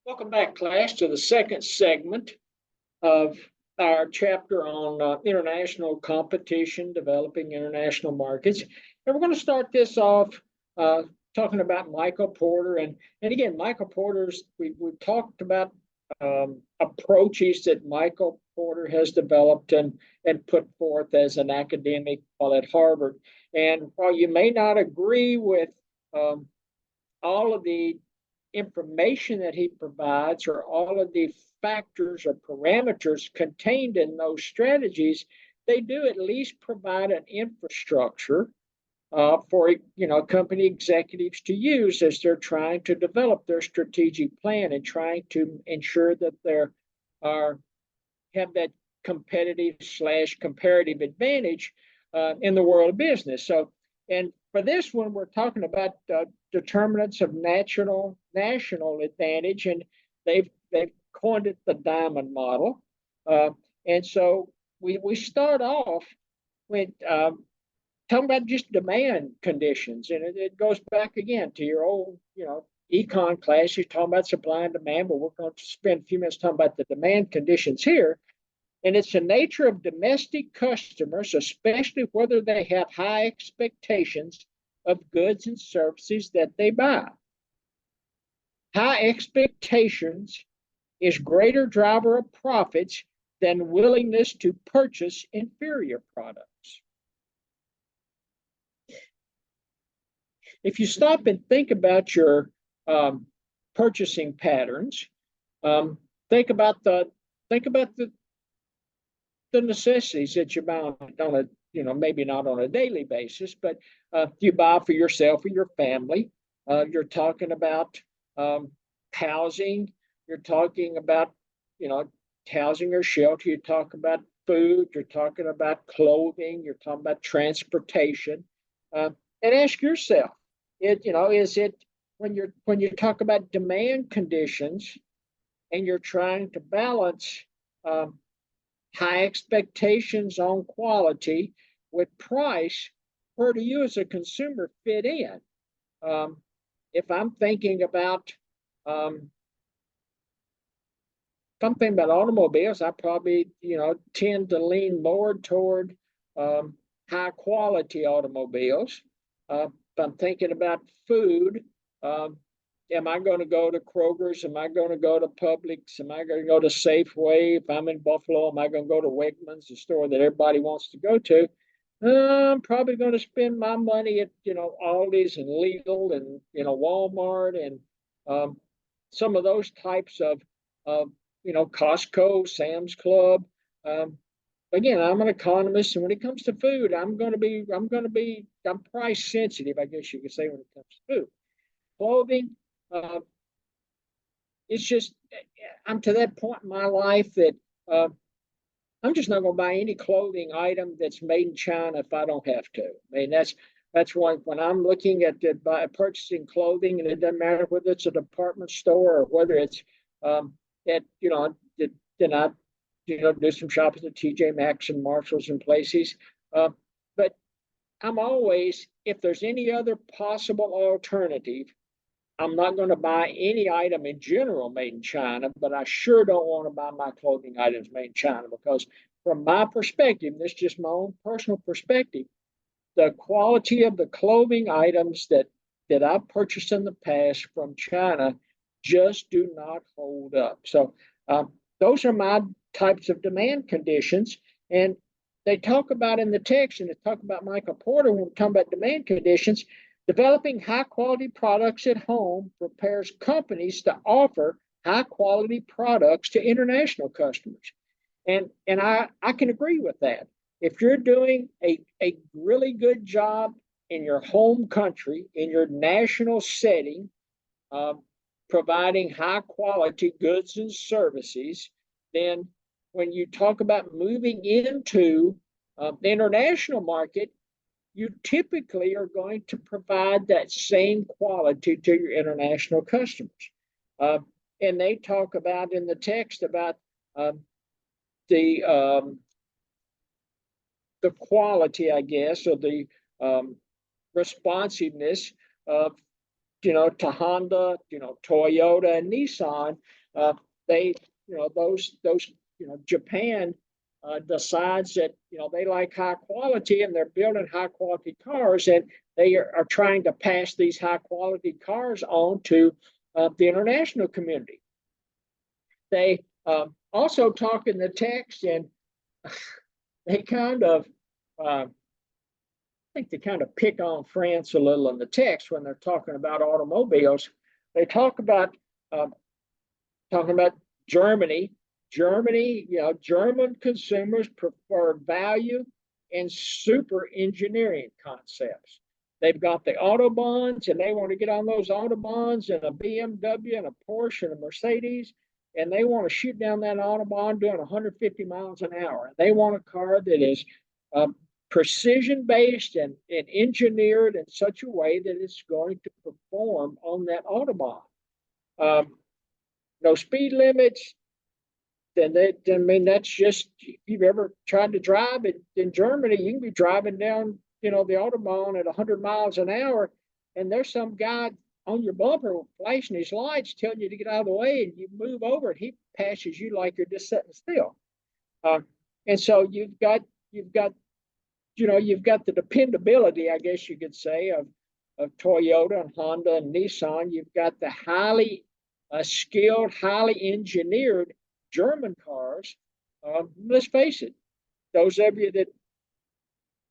Welcome back, class, to the second segment of our chapter on international competition, developing international markets. And we're going to start this off uh, talking about Michael Porter. And again, Michael Porter's, we've talked about approaches that Michael Porter has developed and put forth as an academic while at Harvard. And while you may not agree with um, all of the information that he provides or all of the factors or parameters contained in those strategies, they do at least provide an infrastructure for company executives to use as they're trying to develop their strategic plan and trying to ensure that they're are have that competitive slash comparative advantage in the world of business. So, and for this one, we're talking about determinants of national advantage, and they've coined it the diamond model. Uh, and so we start off with talking about just demand conditions, and it goes back again to your old econ class. You're talking about supply and demand, but we're going to spend a few minutes talking about the demand conditions here. And it's the nature of domestic customers, especially whether they have high expectations of goods and services that they buy. High expectations is greater driver of profits than willingness to purchase inferior products. If you stop and think about your purchasing patterns, think about the necessities that you buy on a maybe not on a daily basis, but you buy for yourself or your family. You're talking about housing. You're talking about housing or shelter. You talk about food. You're talking about clothing. You're talking about transportation. And ask yourself, is it when you talk about demand conditions and you're trying to balance high expectations on quality with price, where do you as a consumer fit in? If I'm thinking about automobiles, I probably tend to lean more toward high quality automobiles. If I'm thinking about food, am I going to go to Kroger's? Am I going to go to Publix? Am I going to go to Safeway? If I'm in Buffalo, am I going to go to Wegmans, the store that everybody wants to go to? I'm probably going to spend my money at Aldi's and Lidl and Walmart and some of those types of Costco, Sam's Club. Again, I'm an economist, and when it comes to food, I'm price sensitive, I guess you could say, when it comes to food. Clothing, uh, it's just I'm to that point in my life that I'm just not going to buy any clothing item that's made in China if I don't have to. I mean, that's one when I'm looking at purchasing clothing, and it doesn't matter whether it's a department store or whether it's at then I do some shopping at TJ Maxx and Marshalls and places. But I'm always, if there's any other possible alternative, I'm not going to buy any item in general made in China, but I sure don't want to buy my clothing items made in China because, from my perspective, this is just my own personal perspective, the quality of the clothing items that I've purchased in the past from China just do not hold up. So those are my types of demand conditions, and they talk about in the text, and they talk about Michael Porter when we're talking about demand conditions. Developing high quality products at home prepares companies to offer high quality products to international customers. And I can agree with that. If you're doing a really good job in your home country, in your national setting, um, providing high quality goods and services, then when you talk about moving into the international market, you typically are going to provide that same quality to your international customers. Uh, and they talk about in the text about the the quality, I guess, or the responsiveness of to Honda, Toyota and Nissan. They, Japan decides that they like high quality, and they're building high quality cars, and they are trying to pass these high quality cars on to the international community. They also talk in the text, and they kind of I think they kind of pick on France a little in the text when they're talking about automobiles. They talking about Germany. Germany, German consumers prefer value and super engineering concepts. They've got the Autobahns, and they want to get on those Autobahns and a BMW and a Porsche and a Mercedes, and they want to shoot down that Autobahn doing 150 miles an hour. They want a car that is precision based and engineered in such a way that it's going to perform on that Autobahn. No speed limits. That's just, if you've ever tried to drive it in Germany, you can be driving down, the Autobahn at 100 miles an hour, and there's some guy on your bumper flashing his lights, telling you to get out of the way, and you move over, and he passes you like you're just sitting still. And so you've got the dependability, I guess you could say, of Toyota and Honda and Nissan. You've got the highly skilled, highly engineered German cars. Let's face it, those of you that,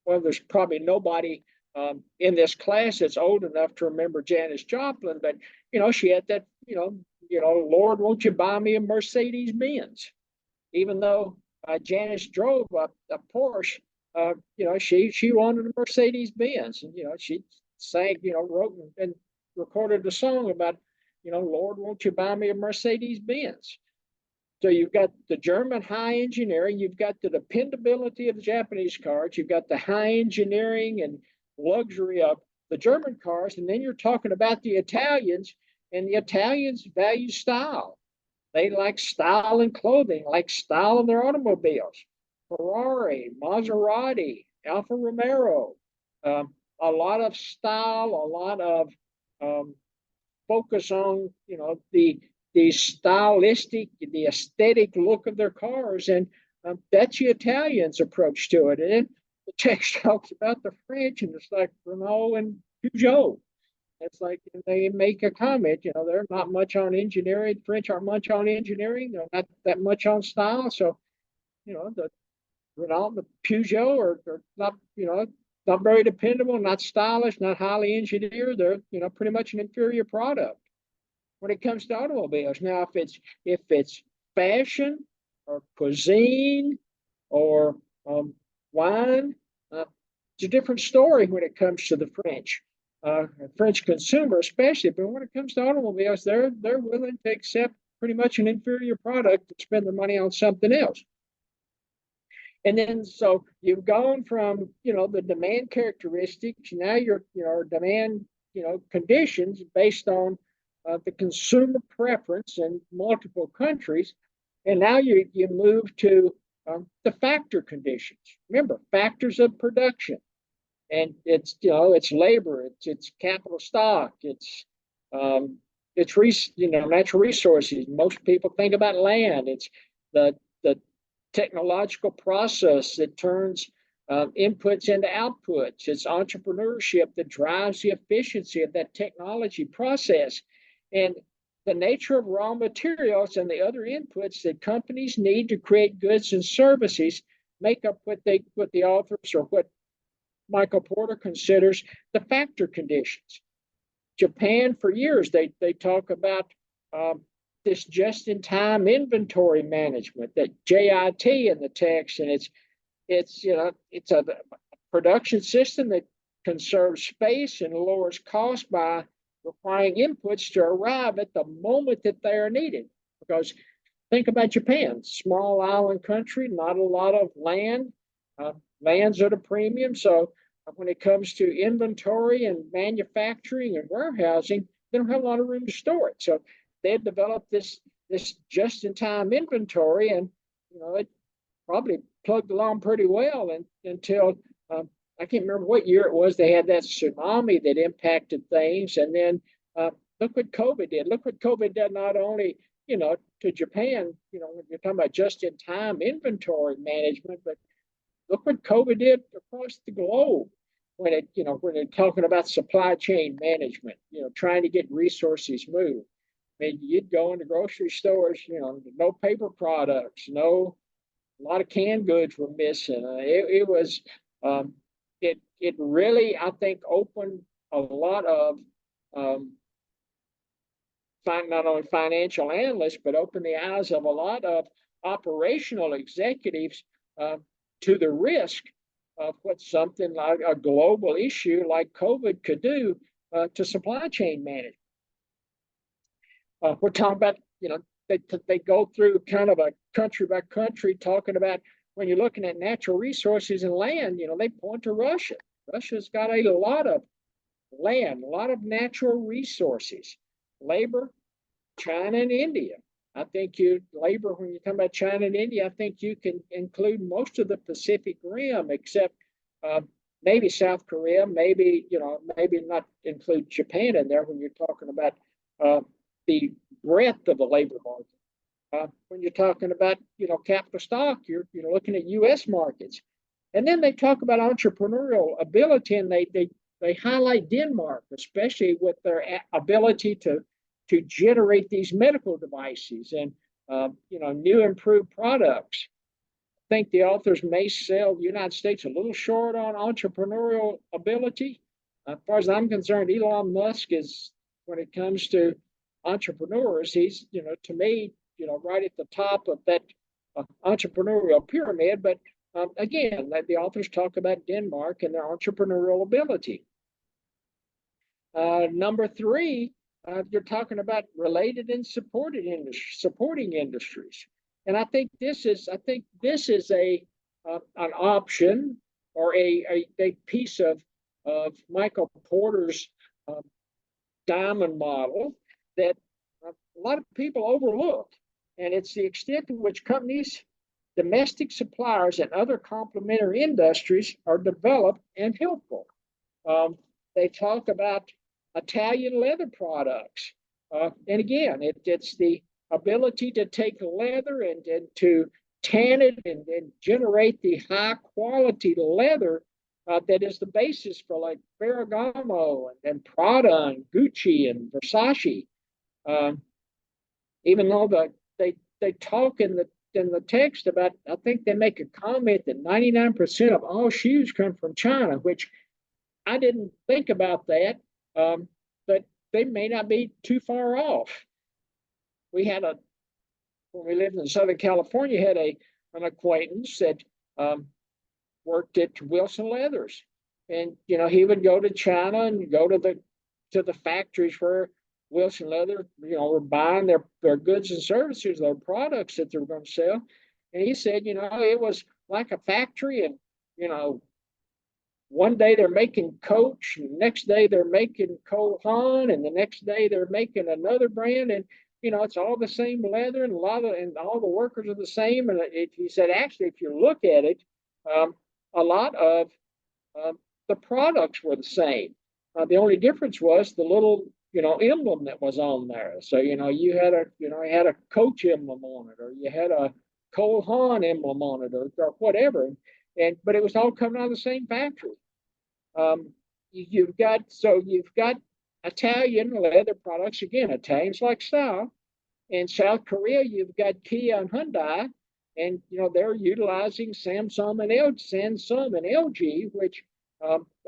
well, there's probably nobody in this class that's old enough to remember Janis Joplin, but she had that, Lord, won't you buy me a Mercedes Benz? Even though Janis drove a Porsche, she wanted a Mercedes Benz, and she sang, wrote and recorded a song about, Lord, won't you buy me a Mercedes Benz? So you've got the German high engineering, you've got the dependability of the Japanese cars, you've got the high engineering and luxury of the German cars, and then you're talking about the Italians, and the Italians value style. They like style in clothing, like style in their automobiles. Ferrari, Maserati, Alfa Romeo, a lot of style, a lot of focus on, the stylistic, the aesthetic look of their cars, and that's the Italians' approach to it. And then the text talks about the French, and it's like Renault and Peugeot. It's like they make a comment, they're not much on engineering. The French aren't much on engineering. They're not that much on style. So, the Renault, the Peugeot are not, not very dependable, not stylish, not highly engineered. They're, pretty much an inferior product when it comes to automobiles. Now, if it's fashion or cuisine or wine, it's a different story when it comes to the French consumer, especially. But when it comes to automobiles, they're willing to accept pretty much an inferior product and spend their money on something else. And then, so you've gone from, the demand characteristics. Now your demand, conditions based on the consumer preference in multiple countries, and now you move to the factor conditions. Remember, factors of production, and it's it's labor, it's capital stock, it's natural resources. Most people think about land. It's the technological process that turns inputs into outputs. It's entrepreneurship that drives the efficiency of that technology process. And the nature of raw materials and the other inputs that companies need to create goods and services make up what the authors, or what Michael Porter considers, the factor conditions. Japan, for years, they talk about this just-in-time inventory management, that JIT in the text, and it's a production system that conserves space and lowers cost by requiring inputs to arrive at the moment that they are needed. Because think about Japan, small island country, not a lot of land. Land's at a premium. So when it comes to inventory and manufacturing and warehousing, they don't have a lot of room to store it. So they had developed this just-in-time inventory, and it probably plugged along pretty well until I can't remember what year it was. They had that tsunami that impacted things, and then Look what COVID did. Look what COVID did not only, to Japan, when you're talking about just-in-time inventory management, but look what COVID did across the globe when they're talking about supply chain management, trying to get resources moved. I mean, you'd go into grocery stores, no paper products, a lot of canned goods were missing. Um, it really, I think, opened a lot of um, not only financial analysts, but opened the eyes of a lot of operational executives uh, to the risk of what something like a global issue like COVID could do to supply chain management. We're talking about, they go through kind of a country by country talking about when you're looking at natural resources and land, they point to Russia. Russia's got a lot of land, a lot of natural resources, labor, China and India. I think labor, when you talk about China and India, I think you can include most of the Pacific Rim, except maybe South Korea, maybe not include Japan in there when you're talking about the breadth of the labor market. When you're talking about capital stock, you're looking at U.S. markets, and then they talk about entrepreneurial ability, and they highlight Denmark, especially with their ability to generate these medical devices and new improved products. I think the authors may sell the United States a little short on entrepreneurial ability. As far as I'm concerned, Elon Musk is, when it comes to entrepreneurs, he's to me right at the top of that entrepreneurial pyramid. But again, the authors talk about Denmark and their entrepreneurial ability. Number three, you're talking about related and supporting industries, and I think this is a an option or a piece of Michael Porter's diamond model that a lot of people overlook, and it's the extent to which companies, domestic suppliers, and other complementary industries are developed and helpful. They talk about Italian leather products. And again, it's the ability to take leather and to tan it and generate the high quality leather that is the basis for like Ferragamo and Prada and Gucci and Versace. Even though they talk in the text about, I think they make a comment that 99% of all shoes come from China, which I didn't think about that. But they may not be too far off. When we lived in Southern California, had an acquaintance that worked at Wilson Leathers, and he would go to China and go to the factories where Wilson Leather, were buying their goods and services, their products that they were going to sell, and he said, it was like a factory, and one day they're making Coach, and the next day they're making Cole Haan, and the next day they're making another brand, and it's all the same leather, and and all the workers are the same. And he said, actually, if you look at it, a lot of the products were the same. The only difference was the little emblem that was on there. So you had a Coach emblem on it, or you had a Cole Haan emblem on it, or whatever. But it was all coming out of the same factory. You've got Italian leather products, again, Italians like style. In South Korea, you've got Kia and Hyundai, and they're utilizing Samsung and LG, which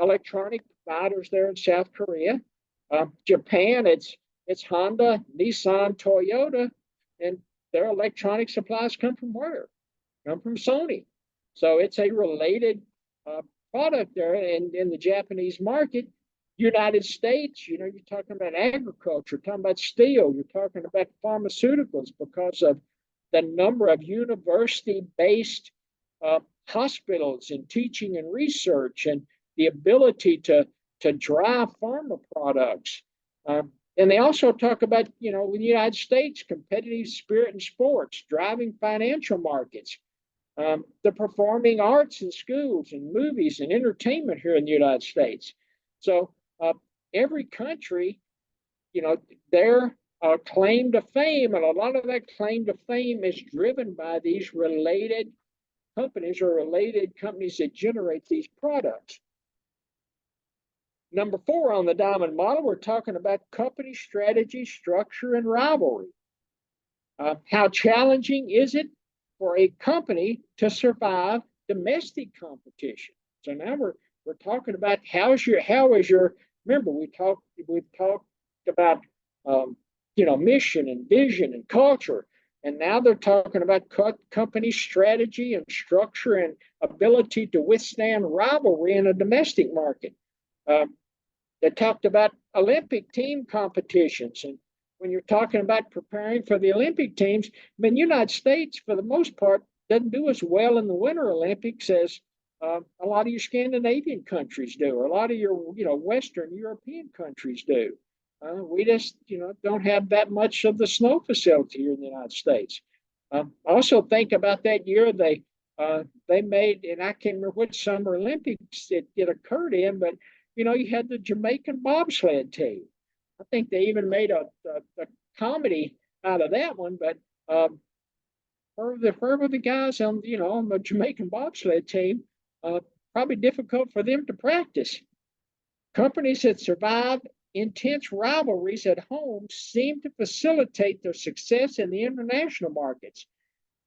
electronic providers there in South Korea. Japan, it's Honda, Nissan, Toyota, and their electronic supplies come from where? Come from Sony. So it's a related product there. And in the Japanese market, United States, you're talking about agriculture, talking about steel, you're talking about pharmaceuticals because of the number of university-based hospitals and teaching and research and the ability to drive pharma products. And they also talk about, in the United States, competitive spirit in sports, driving financial markets, the performing arts in schools and movies and entertainment here in the United States. So every country their claim to fame, and a lot of that claim to fame is driven by these related companies or related companies that generate these products. Number 4 on the diamond model, we're talking about company strategy, structure, and rivalry. How challenging is it for a company to survive domestic competition? So now we're talking about how is your remember we've talked about mission and vision and culture, and now they're talking about company strategy and structure and ability to withstand rivalry in a domestic market. They talked about Olympic team competitions, and when you're talking about preparing for the Olympic teams, I mean, the United States, for the most part, doesn't do as well in the Winter Olympics as a lot of your Scandinavian countries do, or a lot of your Western European countries do. We just don't have that much of the snow facility here in the United States. Also think about that year they made, and I can't remember which Summer Olympics it occurred in, but you had the Jamaican bobsled team. I think they even made a comedy out of that one, but for the guys on the Jamaican bobsled team, probably difficult for them to practice. Companies that survive intense rivalries at home seem to facilitate their success in the international markets.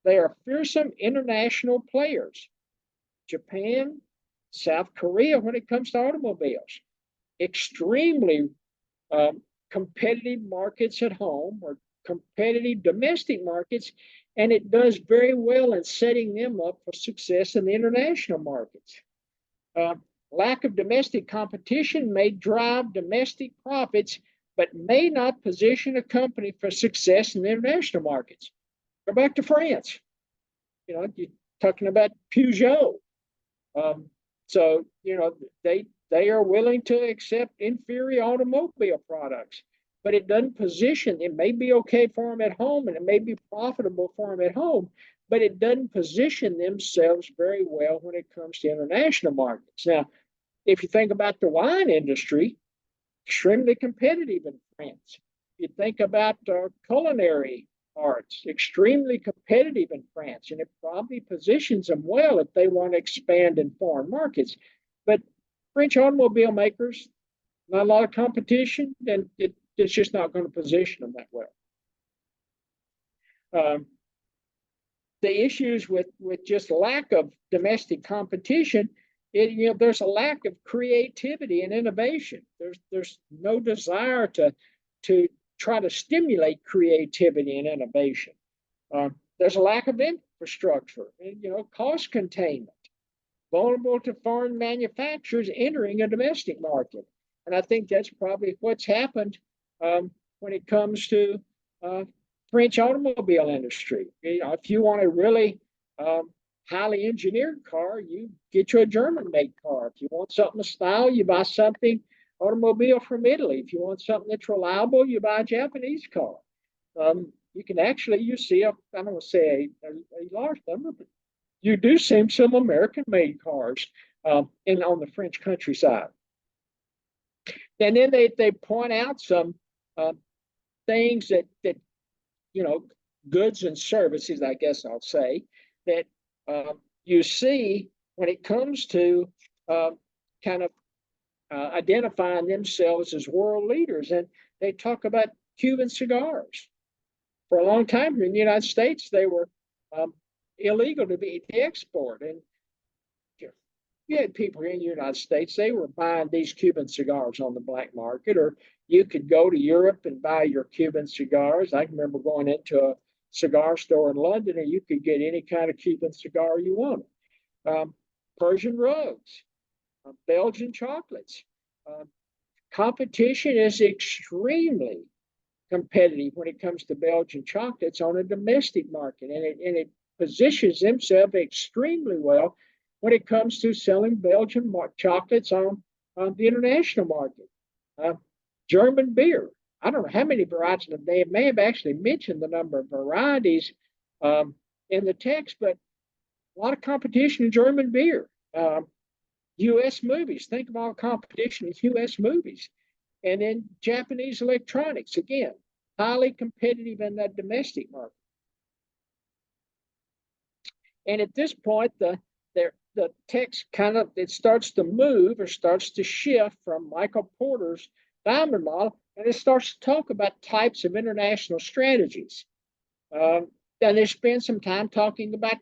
They are fearsome international players. Japan, South Korea, when it comes to automobiles, extremely competitive markets at home or competitive domestic markets, and it does very well in setting them up for success in the international markets. Lack of domestic competition may drive domestic profits, but may not position a company for success in the international markets. Go back to France. You're talking about Peugeot. So they are willing to accept inferior automobile products, but it doesn't position. It may be okay for them at home, and it may be profitable for them at home, but it doesn't position themselves very well when it comes to international markets. Now, if you think about the wine industry, extremely competitive in France. You think about culinary arts, extremely competitive in France, and it probably positions them well if they want to expand in foreign markets. But French automobile makers, not a lot of competition, and it's just not going to position them that well. The issues with just lack of domestic competition, there's a lack of creativity and innovation. There's no desire to try to stimulate creativity and innovation. There's a lack of infrastructure and cost containment, vulnerable to foreign manufacturers entering a domestic market. And I think that's probably what's happened when it comes to French automobile industry. If you want a really highly engineered car, you get you a German-made car. If you want something of style, you buy something automobile from Italy. If you want something that's reliable, you buy a Japanese car. You can actually, I don't want to say a large number, but you do see some American-made cars on the French countryside. And then they point out some things that goods and services, I guess I'll say, that you see when it comes to kind of identifying themselves as world leaders. And they talk about Cuban cigars. For a long time in the United States, they were illegal to export. And you had people here in the United States, they were buying these Cuban cigars on the black market, or you could go to Europe and buy your Cuban cigars. I can remember going into a cigar store in London, and you could get any kind of Cuban cigar you wanted. Persian rugs, Belgian chocolates. Competition is extremely competitive when it comes to Belgian chocolates on a domestic market, and it positions themselves extremely well when it comes to selling Belgian chocolates on the international market. German beer. I don't know how many varieties. They may have actually mentioned the number of varieties in the text, but a lot of competition in German beer. U.S. movies. Think of all competition in U.S. movies. And then Japanese electronics, again, highly competitive in that domestic market. And at this point, the text kind of it starts to move or starts to shift from Michael Porter's diamond model, and it starts to talk about types of international strategies. Then they spend some time talking about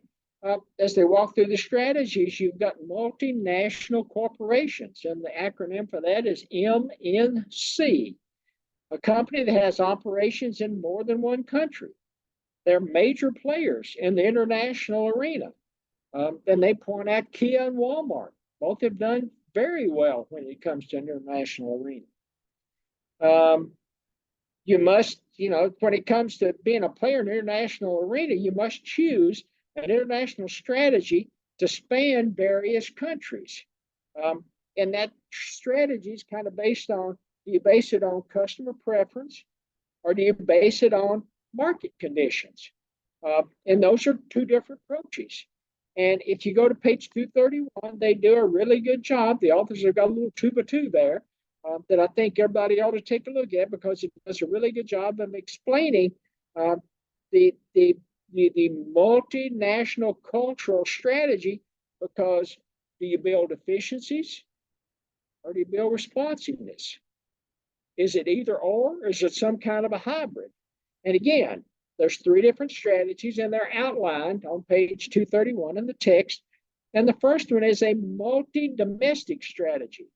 as they walk through the strategies, you've got multinational corporations, and the acronym for that is MNC, a company that has operations in more than one country. They're major players in the international arena. And they point out Kia and Walmart. Both have done very well when it comes to international arena. You must, when it comes to being a player in the international arena, you must choose an international strategy to span various countries. And that strategy is kind of based on, do you base it on customer preference or do you base it on market conditions? And those are two different approaches. And if you go to page 231, they do a really good job. The authors have got a little 2x2 there that I think everybody ought to take a look at because it does a really good job of explaining the multinational cultural strategy. Because do you build efficiencies or do you build responsiveness? Is it either or is it some kind of a hybrid? And again, there's three different strategies and they're outlined on page 231 in the text. And the first one is a multi-domestic strategy.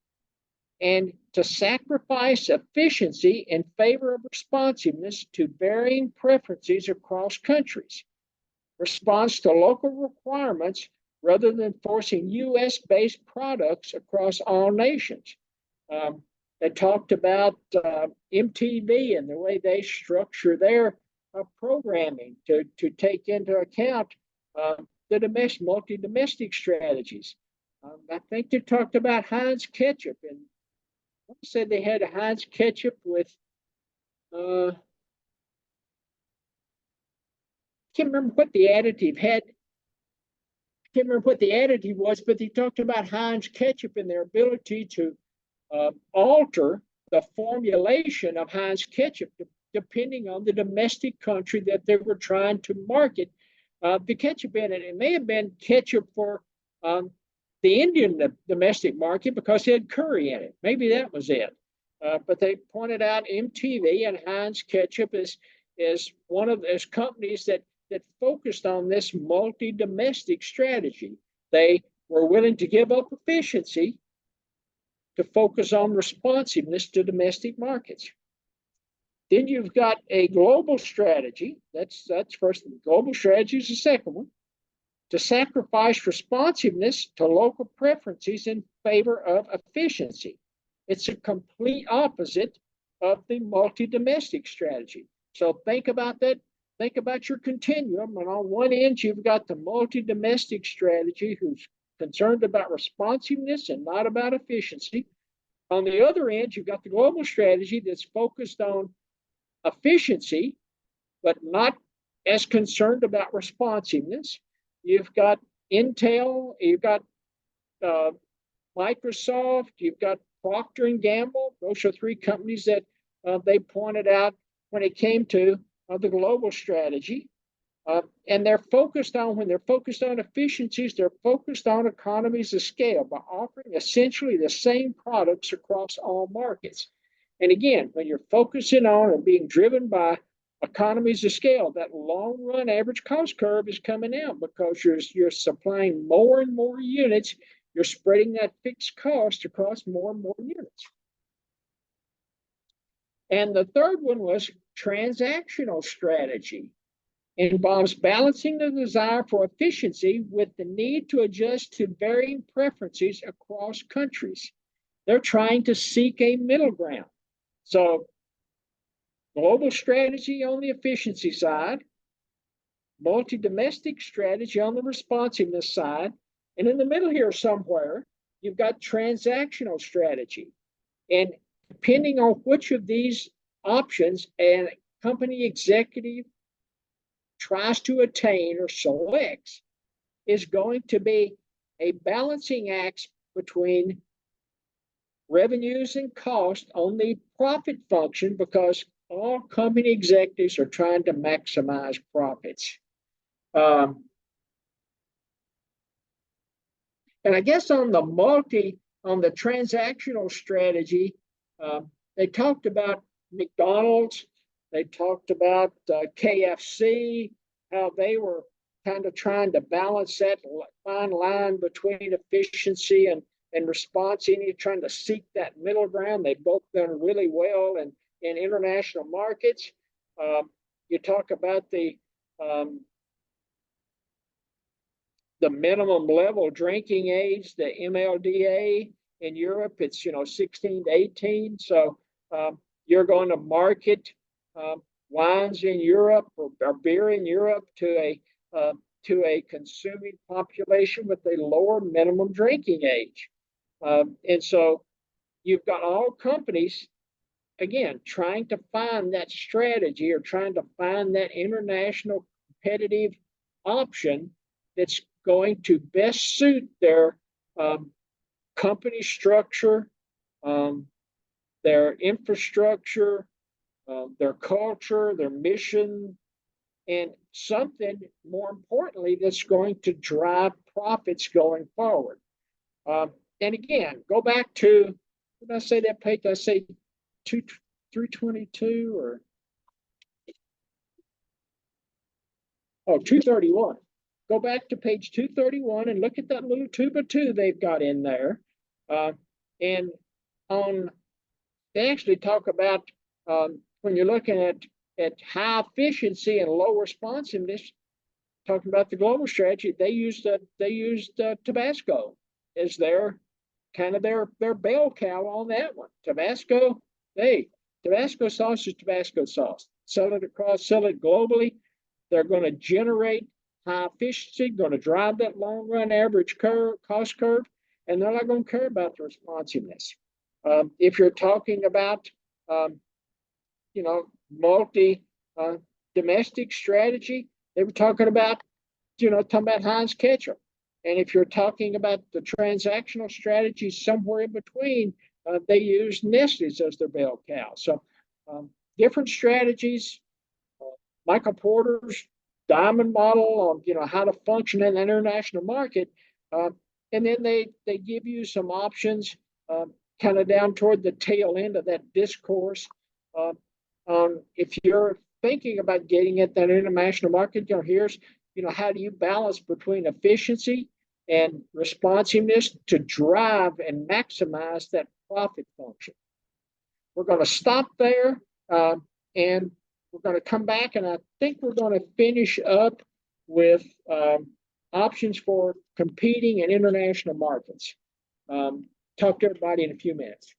And to sacrifice efficiency in favor of responsiveness to varying preferences across countries. Response to local requirements rather than forcing US-based products across all nations. They talked about MTV and the way they structure their programming to take into account the multi-domestic strategies. I think they talked about Heinz ketchup, and I said they had a Heinz ketchup with can't remember what the additive had. Can't remember what the additive was, but they talked about Heinz ketchup and their ability to alter the formulation of Heinz ketchup depending on the domestic country that they were trying to market the ketchup in. It may have been ketchup for the Indian domestic market because it had curry in it. Maybe that was it. But they pointed out MTV and Heinz ketchup is one of those companies that focused on this multi-domestic strategy. They were willing to give up efficiency to focus on responsiveness to domestic markets. Then you've got a global strategy. That's first. Global strategy is the second one. To sacrifice responsiveness to local preferences in favor of efficiency. It's a complete opposite of the multi-domestic strategy. So think about that. Think about your continuum. And on one end, you've got the multi-domestic strategy who's concerned about responsiveness and not about efficiency. On the other end, you've got the global strategy that's focused on efficiency, but not as concerned about responsiveness. You've got Intel, you've got Microsoft, you've got Procter and Gamble. Those are three companies that they pointed out when it came to the global strategy. And they're focused on, when they're focused on efficiencies, they're focused on economies of scale by offering essentially the same products across all markets. And again, when you're focusing on and being driven by economies of scale, that long run average cost curve is coming out because you're supplying more and more units. You're spreading that fixed cost across more and more units. And the third one was transactional strategy. It involves balancing the desire for efficiency with the need to adjust to varying preferences across countries. They're trying to seek a middle ground. So global strategy on the efficiency side, multi-domestic strategy on the responsiveness side, and in the middle here somewhere, you've got transactional strategy. And depending on which of these options a company executive tries to attain or selects is going to be a balancing act between revenues and costs on the profit function because all company executives are trying to maximize profits. And I guess on the transactional strategy, they talked about McDonald's, they talked about KFC, how they were kind of trying to balance that fine line between efficiency and response, and you're trying to seek that middle ground. They've both done really well in international markets. You talk about um, the minimum level drinking age, the MLDA in Europe, it's 16 to 18. So you're going to market wines in Europe or beer in Europe to a consuming population with a lower minimum drinking age. And so you've got all companies, again, trying to find that strategy or trying to find that international competitive option that's going to best suit their company structure, their infrastructure, their culture, their mission, and something more importantly that's going to drive profits going forward. And again, go back to, did I say that page? Did I say 322 or 231? Go back to page 231 and look at that little 2x2 they've got in there. And they actually talk about when you're looking at high efficiency and low responsiveness, talking about the global strategy, they used Tabasco as their bell cow on that one. Tabasco sauce is Tabasco sauce. Sell it globally. They're going to generate high efficiency, going to drive that long run average cost curve, and they're not going to care about the responsiveness. If you're talking about multi domestic strategy, they were talking about Heinz ketchup. And if you're talking about the transactional strategy somewhere in between, they use Nestle's as their bell cow. So different strategies. Michael Porter's diamond model on how to function in the international market, and then they give you some options kind of down toward the tail end of that discourse on if you're thinking about getting at that international market. Here's how do you balance between efficiency and responsiveness to drive and maximize that profit function. We're going to stop there, and we're going to come back, and I think we're going to finish up with options for competing in international markets. Talk to everybody in a few minutes.